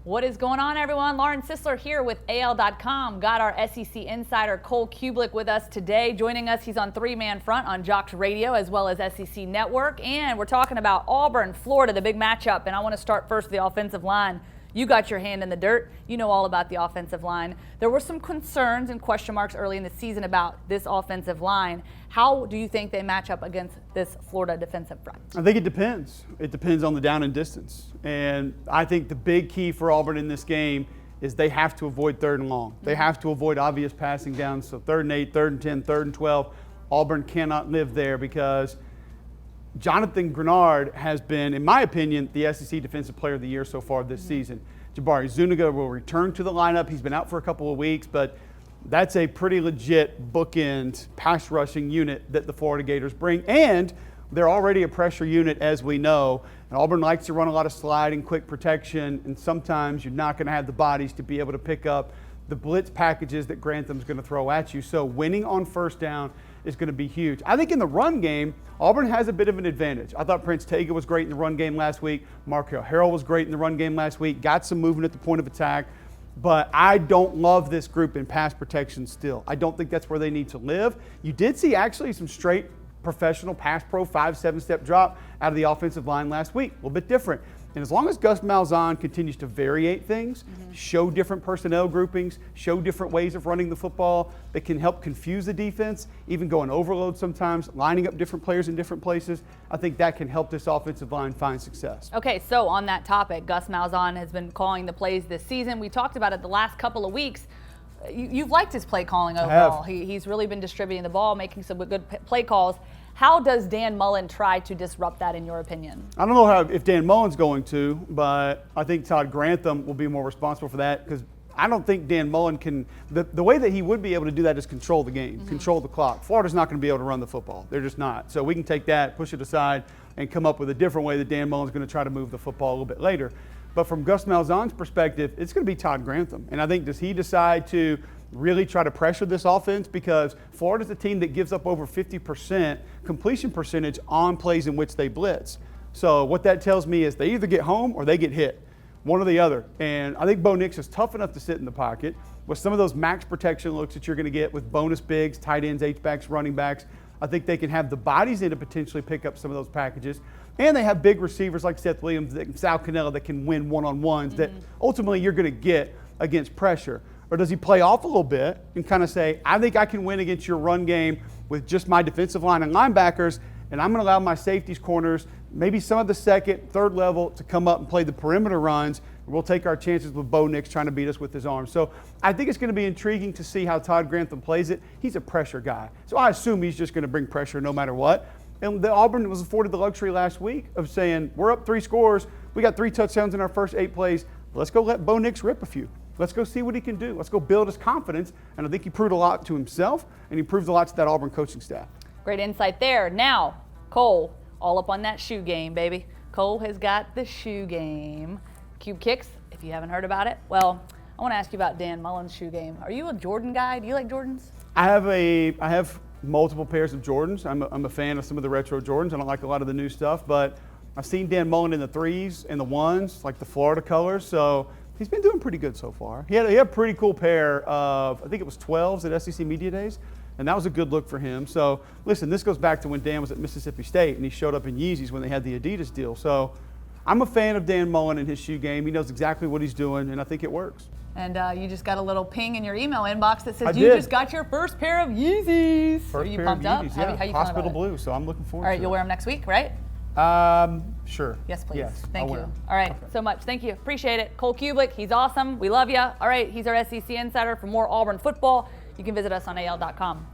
What is going on, everyone? Lauren Sisler here with AL.com. Got our SEC insider Cole Cubelic with us today. Joining us, he's on three-man front on Jocks Radio as well as SEC Network. And we're talking about Auburn, Florida, the big matchup. And I want to start first with the offensive line. You got your hand in the dirt. You know all about the offensive line. There were some concerns and question marks early in the season about this offensive line. How do you think they match up against this Florida defensive front? I think it depends. It depends on the down and distance. And I think the big key for Auburn in this game is they have to avoid third and long. They have to avoid obvious passing downs. So 3rd and 8, 3rd and 10, 3rd and 12. Auburn cannot live there because Jonathan Grenard has been, in my opinion, the SEC Defensive Player of the Year so far this season. Jabari Zuniga will return to the lineup. He's been out for a couple of weeks, but that's a pretty legit bookend pass rushing unit that the Florida Gators bring. And they're already a pressure unit, as we know. And Auburn likes to run a lot of slide and quick protection, and sometimes you're not going to have the bodies to be able to pick up the blitz packages that Grantham's going to throw at you. So winning on first down is going to be huge. I think in the run game, Auburn has a bit of an advantage. I thought Prince Tega was great in the run game last week. Markel Harrell was great in the run game last week. Got some movement at the point of attack. But I don't love this group in pass protection still. I don't think that's where they need to live. You did see actually some straight professional pass pro 5-7 step drop out of the offensive line last week. A little bit different. And as long as Gus Malzahn continues to variate things, show different personnel groupings, show different ways of running the football that can help confuse the defense, even go in overload sometimes, lining up different players in different places, I think that can help this offensive line find success. Okay, so on that topic, Gus Malzahn has been calling the plays this season. We talked about it the last couple of weeks. You've liked his play calling overall. He's really been distributing the ball, making some good play calls. How does Dan Mullen try to disrupt that, in your opinion? I don't know if Dan Mullen's going to, but I think Todd Grantham will be more responsible for that because I don't think Dan Mullen can – the way that he would be able to do that is control the game, control the clock. Florida's not going to be able to run the football. They're just not. So we can take that, push it aside, and come up with a different way that Dan Mullen's going to try to move the football a little bit later. But from Gus Malzahn's perspective, it's going to be Todd Grantham. And I think, does he decide to really try to pressure this offense? Because Florida's a team that gives up over 50% completion percentage on plays in which they blitz. So what that tells me is they either get home or they get hit, one or the other. And I think Bo Nix is tough enough to sit in the pocket with some of those max protection looks that you're going to get with bonus bigs, tight ends, H-backs, running backs. I think they can have the bodies in to potentially pick up some of those packages. And they have big receivers like Seth Williams, Sal Cannella that can win one-on-ones that ultimately you're going to get against pressure. Or does he play off a little bit and kind of say, I think I can win against your run game with just my defensive line and linebackers, and I'm going to allow my safeties, corners, maybe some of the second, third level to come up and play the perimeter runs. We'll take our chances with Bo Nix trying to beat us with his arms. So I think it's going to be intriguing to see how Todd Grantham plays it. He's a pressure guy. So I assume he's just going to bring pressure no matter what. And the Auburn was afforded the luxury last week of saying, we're up 3 scores. We got 3 touchdowns in our first 8 plays. Let's go let Bo Nix rip a few. Let's go see what he can do. Let's go build his confidence. And I think he proved a lot to himself, and he proved a lot to that Auburn coaching staff. Great insight there. Now, Cole, all up on that shoe game, baby. Cole has got the shoe game. Cube Kicks, if you haven't heard about it. Well, I want to ask you about Dan Mullen's shoe game. Are you a Jordan guy? Do you like Jordans? I have multiple pairs of Jordans. I'm a fan of some of the retro Jordans. I don't like a lot of the new stuff, but I've seen Dan Mullen in the 3s and the 1s, like the Florida colors. So he's been doing pretty good so far. He had a pretty cool pair of, I think it was 12s at SEC Media Days, and that was a good look for him. So listen, this goes back to when Dan was at Mississippi State and he showed up in Yeezys when they had the Adidas deal. So I'm a fan of Dan Mullen and his shoe game. He knows exactly what he's doing, and I think it works. And you just got a little ping in your email inbox that says you just got your first pair of Yeezys. First Are you pair pumped of up? Yeezys, How yeah. you Hospital feeling about blue, so I'm looking forward it? All right, to it. you'll wear them next week, right? Sure. Yes, please. Yes, Thank I'll you. wear 'em. All right, Okay. so much. Thank you. Appreciate it. Cole Cubelic, he's awesome. We love you. All right, he's our SEC insider. For more Auburn football, you can visit us on AL.com.